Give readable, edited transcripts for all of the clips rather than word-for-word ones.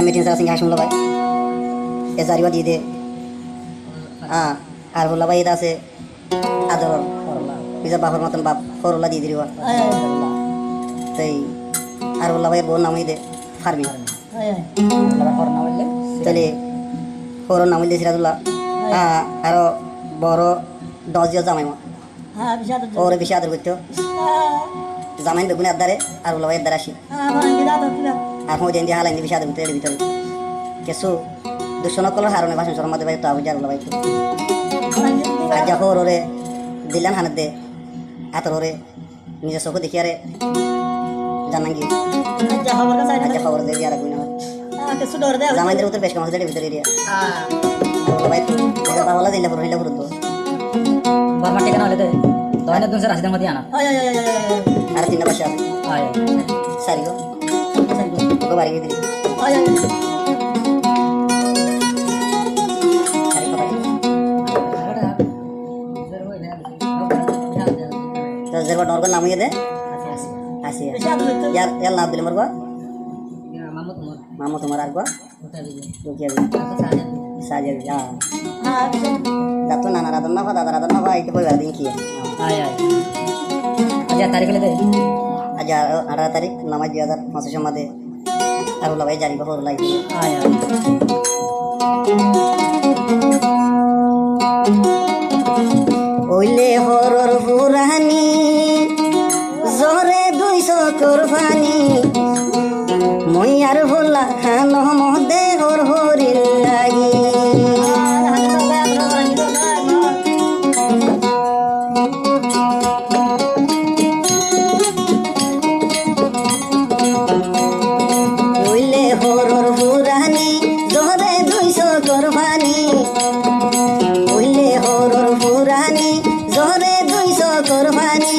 meeting sa sing hashum labai e jariwa di de আর বলা ভাই এটা আছে আদর বিজা বাবার মতন বাপ করলা দিয়ে দিবা তাই আর বলা ভাই বোন নামই দে ফারবি তাহলে করোনা নাম দিয়েছিল আদুল্লাহ আর বড় 10 জন জামাই মা ওরে বেশি আদর করতো জামাই বেগুনে আদারে আর বলা ভাই আদার আসি আর হো দেন দিয়ে হালাইন বেশি আদর করতে এর ভিতরে কিছু দুশো কলর হারনে ভাষণ শর্মা দে ভাই তো আবু জার বলা ভাই আজা হরে দিলান হানত দে আতর হরে নিজের চোখ দেখি আরে জানাঙ্গি আজা খবর দে দিয়া রাখবি না জামাইদের উত্তর বেশ কম আছে ভিতরে এরিয়া ভাই বাবালা দিলা পুরো হিলা পুরো তো বাবা ঠিকানা হলে দে দয়না দুনসে রাশিদের মধ্যে আনা আর তিনটা বাসা আছে সারি গো ওকে বাড়ি দিলি जरबा डॉर्गन नाम ये दे आसी यार नाम दिले मरबा मामू तुम्हारा आरबा तो क्या भी साजा भी हां दातो नाना रादन ना दादा ना भाई के कोई दिन की है আজ তারিখ ले दे आज 18 तारीख नामा 2005 मध्ये আরুলা ভাই জারি বহর লাগি ওইলে হরর পুরানি জরে 200 কুরবানি মই আর ভোলা খানো মদে হর হরিল লাগি ওইলে হরর পুরানি জরে 200 কুরবানি ওইলে হরর পুরানি জরে 200 কুরবানি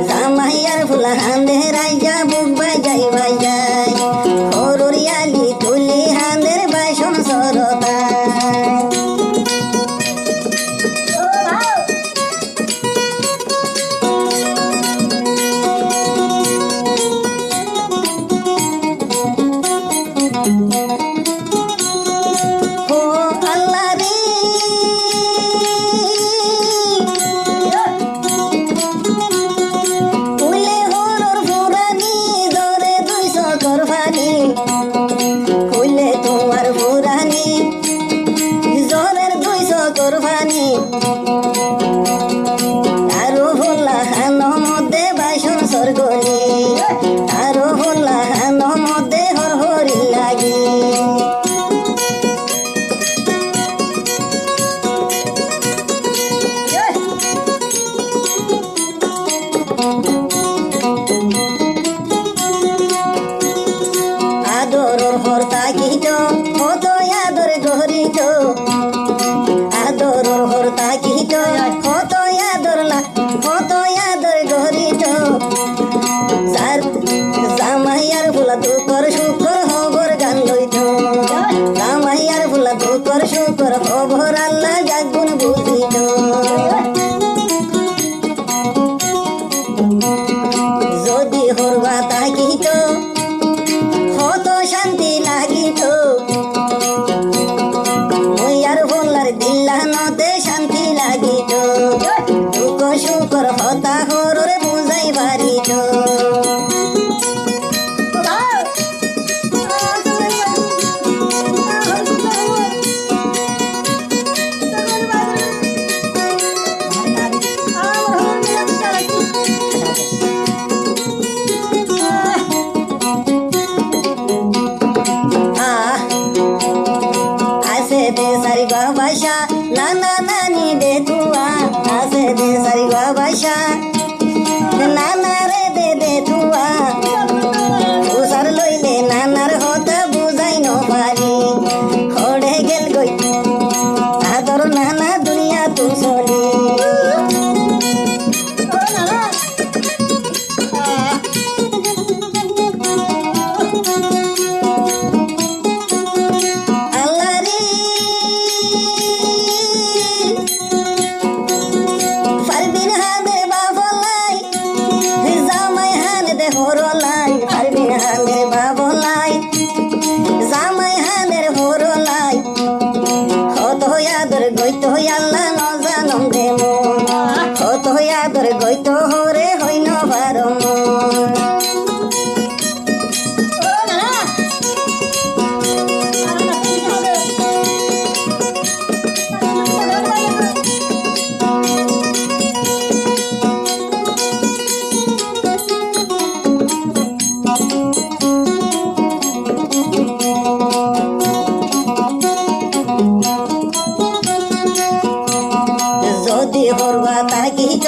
জামাইয়ার ফুলা হান্দে রাইজা বুক বাজাই বাজাই হররিয়ালি তুলি হান্দের বাইশন সরতা হয়তো হরে হই ন পারো যদি হরবা তাকিত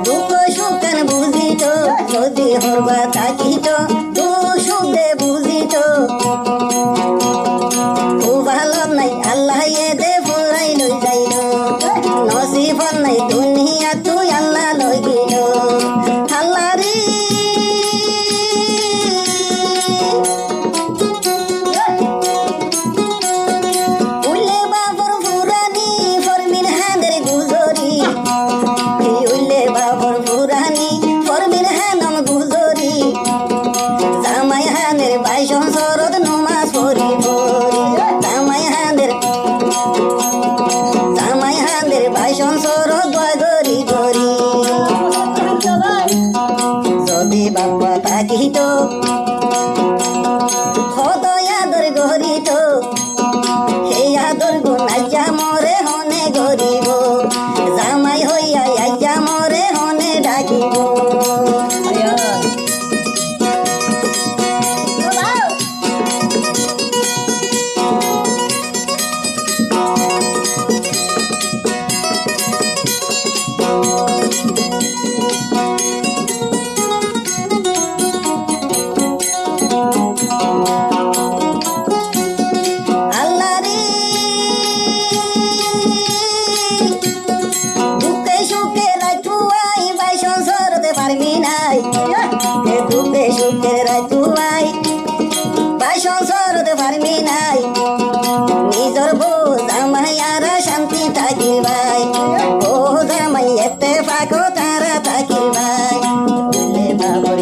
দুঃখ সুখান বুঝিত যদি হরবা তাকিত দুঃখ সুখে বুঝিত খুব ভালো নাই আল্লাহ দে ফুরাই লই যাইল নসিব নাই দুনিয়া তুই আল্লাহ লই গেল আল্লাহ রে উল্লে বাবর ফুরানি ফরমিন হাদের গুজরি উল্লে বাবর ফুরানি ফরমিন হানম গুজরি জামাই হানের বাইশন শরৎ নমাজ পড়ি পড়ি জামাই হানের বাইশন শরৎ দয় গরি গরি যদি বাবা থাকিত সদয় আদর গরিত সেই আদর গুণাইয়া মরে হনে গরিব জামাই হইয়া আইয়া মরে হনে ডাকিব আল্লাহ রে দুঃখে সুখে রাখুয়াই বাইশন সরতে পারবি নাই দুঃখে সুখে রাখুয়াই বাইশন সরতে পারবি নাই নিজর বউ জামাই আর শান্তি থাকিল ভাই ও জামাই এতে পাকো তারা থাকিল ভাই উল্লে বাবর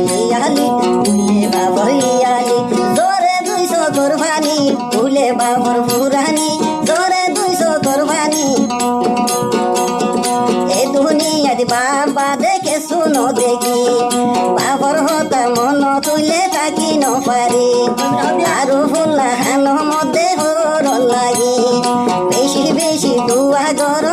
ইয়ালি জোরে 200 কোরবানি উল্লে বাবর ফুরানি জোরে 200 কোরবানি এ দুনিয়া দি বাবা দেখে শুনো দেখি বাবর হতা মন তুলে থাকি ন পারি আরো ফুল্লা হান মধ্যে হর লাগি বেশি বেশি দুয়া গর